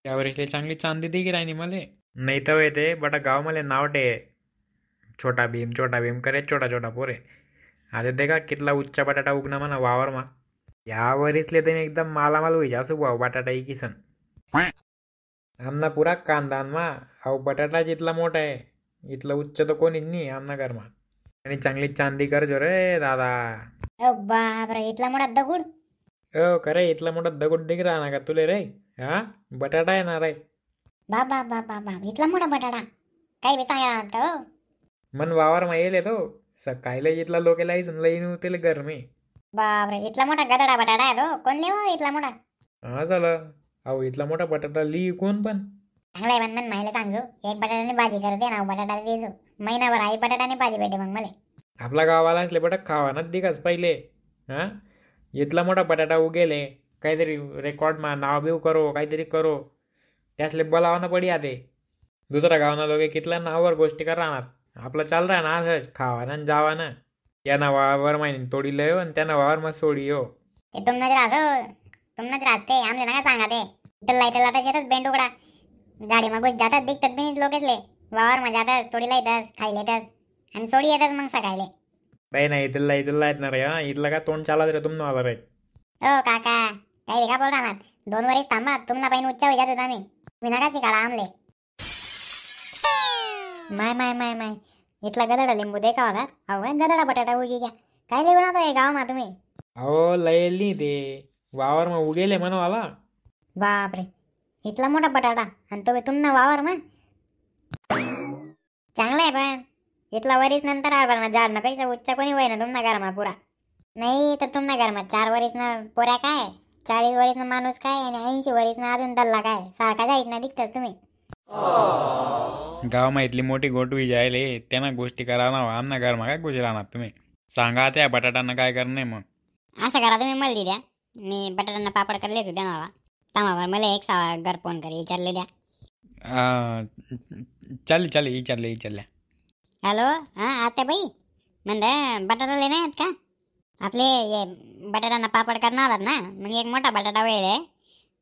यावर्षी चांगली चांदी दे की राहिनी मले. नाही तर येते बटा गाव मला नाव टे छोटा भीम करे छोटा छोटा पोरे. आता ते का कितला उच्चा बटाटा उगना म्हणा वावर मा. या वरीसले तर एकदम मालामाल होई जासू भाऊ बटाटा इकिसन. आमना पुरा कांदा मा अहो बटाटा इथला मोठा आहे. इथला उच्च तर कोणीच नाही आमना घरमा. आणि चांगली चांदी करजो रे दादा. बापरे, इथला मोठा दगड. करे इथला मोठा दगड दिग राहणार का तुले रे. हा बटाटा येणार रे. बाप बाप बाप बाप बाप, इथला मोठा बटाटा. काही बी सांगा का हो. मन वावर मा येले तो सकाळीला इथला लोकेला लईन होते गरमी. बापरे, इथला मोठा गदडा बटाटा आहे तो. कोण लेवा इथला मोठा. हा झालं. अहो इथला मोठा बटाटा ली कोण पण. चांगला आहे मन माहिला सांगजो. एक बटाट्याने भाजी करते ना, बटाटा देजो. महिनाभर आई बटाट्याने भाजी भेटे मग मला. आपला गावाला असले बटा खावानाच दिगाच पहिले. हा इथला मोठा बटाटा उगेले काहीतरी रेकॉर्ड मा नाव बिव करो काहीतरी करो. त्यासले बोलावणं पडी आते. दुसऱ्या गावना लोके कितल्या नावावर गोष्टी कर राहणार. आपलं चाल राहा ना असंच खावानं जावानं. या नावावर माहिती तोडी लय आणि त्या नावावर मग सोडी हो. ते तुमनंच राहतो. तुमनंच राहते आमले नका सांगा ते. इथला इथला आता शेतात बेंड उघडा. गाडी मग जातात दिखतात बी लोकेसले. वावर मग जातात तोडीला येतात खायला येतात आणि सोडी येतात मग सकाळले. नाही इथला येत ना रे. हा इथला का तोंड चालत रे तुमनं आला रे. ओ काका, काही का बोल राहणार. 2 वरीस थांबा, तुम्हाला पाहिजे उच्चा होई जातो आम्ही. तुम्ही नका शिकाडा आमले. माय माय माय माय, इथला गदडा लिंबू दे का होता. अहो गदडा बटाटा उगी घ्या. काय लिहून आता हे गाव मा तुम्ही. अहो लयली ते वावर मग उगेले म्हणवाला. बापरे, इथला मोठा बटाटा आणि तो तुमना वावर मग. चांगला आहे पण इथला वरीस नंतर आडणार झाडण्यापेक्षा उच्चा कोणी वय ना तुमना घरमा पुरा. नाही तर तुमना घरमा 4 वरीस ना पोऱ्या काय, 40 वरीस ना माणूस काय आणि 80 वरीस ना अजून दल्ला काय. सारखा जाईत ना दिखतात तुम्ही. गाव इथली मोठी गोटवी जायले त्यांना गोष्टी करा ना. आमना घरमा काय गोष्टी राहणार तुम्ही. सांगा त्या बटाट्यांना काय करणे मग. असं करा तुम्ही मला द्या. मी बटाट्यांना पापड करलेच होत्या ना. तमावर मला एक घर फोन करे विचारले द्या. चालेल विचारल्या. हॅलो, हां आता बाई म्हणलं बटाटा लेणे आहेत का आपले. ये बटाट्यांना पापड करणार आलात ना. मग एक मोठा बटाटा वेळ आहे.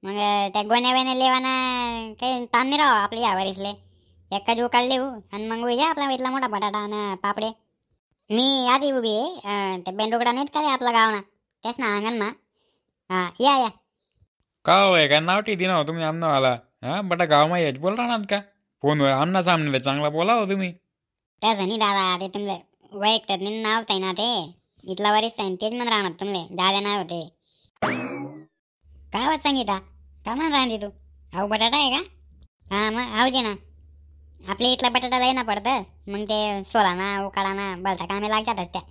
मग त्या गोण्या वेण्या लेवाना काही ताण नाही राहो आपले यावरीसले. एका जो काढले हो आणि मग या आपला इथला मोठा बटाटा आणि पापडे. मी आधी उभी आहे. ते बेंडोकडा नाहीत का रे आपला गाव ना, त्याच ना अंगण मा. हां या. का होय काय नाव टी ना तुम्ही आमना आला. हा बटा गाव हेच बोल राहणार का फोनवर आमना सामने चांगला बोला हो तुम्ही. तसं नाही दादा, ते तुमले वैयक्तिक नाव ताई ना ते. इथला वरीस ताई तेच म्हणून राहणार तुमले दादा नाव होते. काय वाच सांगिता का म्हणून राहते तू. अहो बटाटा आहे का. हां मग आवजे ना. आपल्या इथला बटाटा लय ना पडतं. मग ते सोलाना उकाडाना बलता कामे लागतातच त्या.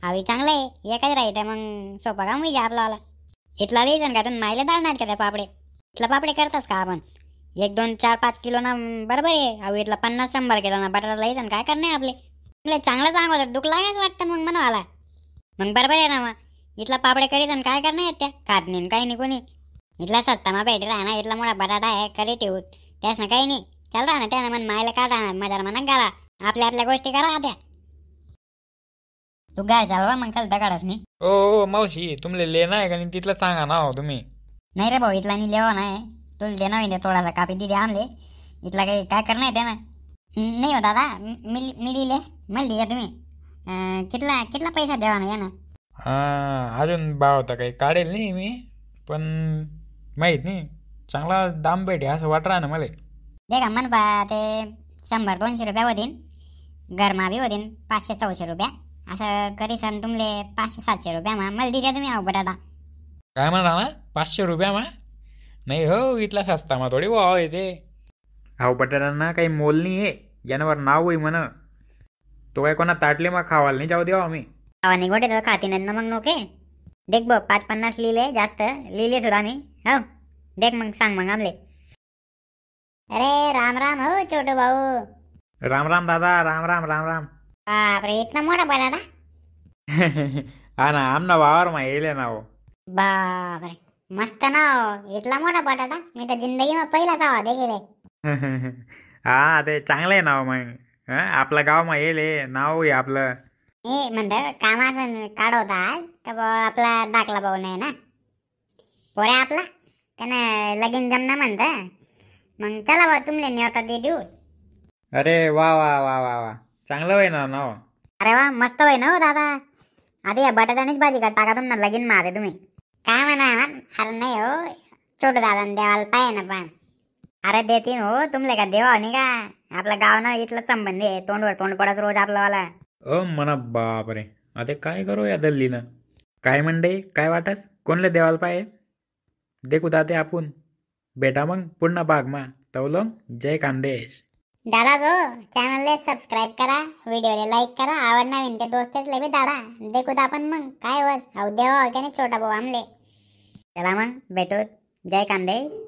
हवी चांगलं आहे एकच राहतं मग सोपा काम होईजा आपल्याला. इथला लई जण का तुम्ही मायला दाळणार का त्या पापडे. इथला पापडे करतास का आपण. 1 2 4 5 किलो ना बरोबर आहे. अहो इथला 50 100 किलो ना बटाटा लई जण काय करणे आपले. आपले चांगलं सांगत दुःख लागायचं वाटतं मग म्हणाला. मग बरोबर आहे ना. मग इथला पापडे करीत आणि काय करणे आहेत त्या खात नाही काही नाही कोणी. इथला सस्ता मा भेट राहा ना. इथला मोठा बटाटा आहे करी ठेवूत त्यास ना काही नाही. चल राहा ना त्यानं मन मायला का राहणार मजा म्हणा घाला. आपल्या गोष्टी करा त्या. तू गाय चालवा मग खाल दगाडच नाही. ओ मावशी तुमले लेना आहे का नाही तिथलं सांगा ना हो तुम्ही. नाही रे भाऊ, इथला नाही लेवा नाही. तुला देणार नाही थोडासा कापी दिली आमले. इथला काही काय करणार आहे त्यानं. नाही हो दादा, मी लिहिले मला दिया तुम्ही. कितला पैसा द्यावा ना यानं. अजून भाव होता काही काढेल नाही मी पण माहीत नाही. चांगला दाम भेटे असं वाट ना मला. दे का मन पा ते 100 200 रुपया होतीन. घरमा बी होतीन 500 400 रुपया. असं करी सण तुमले 500 700 रुपया मला दिद्या तुम्ही. अहो बटाटा काय म्हणा ना 500 रुपया मा. नाही हो इथला सस्ता मा थोडी भाव येते. अहो बटाट्यांना काही मोल नाही आहे. यानावर नाव होई म्हण. तो काय कोणा ताटले मग खावायला नाही जाऊ देवा आम्ही. खावानी गोटे तर खाती नाही ना मग नोके. देख बघ 5-50 लिहिले जास्त लिहिले सुद्धा मी. हो देख मग सांग मग आमले. अरे राम राम हो छोटू भाऊ. राम राम दादा. राम राम. बापरे, इतना मोठा बटाटा. हा ना आमना वावर मा येले ना हो. बापरे मस्त ना हो. इथला मोठा बटाटा मी तर जिंदगीમાં पहिलाच आवा देखील. हा ते चांगलं आहे नाव मग. आपला गाव मा येले नाव आहे आपलं. हे म्हणतं कामाचं काढवतात का बा आपला दाखला भाऊ नाही ना. पोऱ्या आपला त्यानं लगीन जमना म्हणतं. मग चला बा तुमले नेवता ते देऊ. अरे वा वा वा वा वा चांगलं होय ना नाव. अरे वा मस्त होय ना हो दादा. आता या बटाट्यानेच भाजी का टाका तुमना लगीन मारे तुम्ही. काय म्हणा अरे नाही हो छोटू दादा देवाला पाहिजे ना पण. अरे देतीन हो तुमले का देवा नाही का. आपलं गाव ना इथलं संबंधी आहे तोंडवर तोंड पडस रोज आपल्यावाला. म्हणा बापरे आता काय करू या दल्लीनं. काय म्हणते काय वाटस कोणले देवाला पाहिजे देखू दाते आपण. बेटा मग पुन्हा बाग मा तवलं जय खानदेश. दादा जो चॅनलला सबस्क्राईब करा व्हिडिओला लाईक करा आवड नवीन ते दोस्तच लेबे दाडा देखूत आपण मग काय वस अहो देवा हो का नाही छोटा भाऊ आमले. चला मग भेटूत जय खानदेश.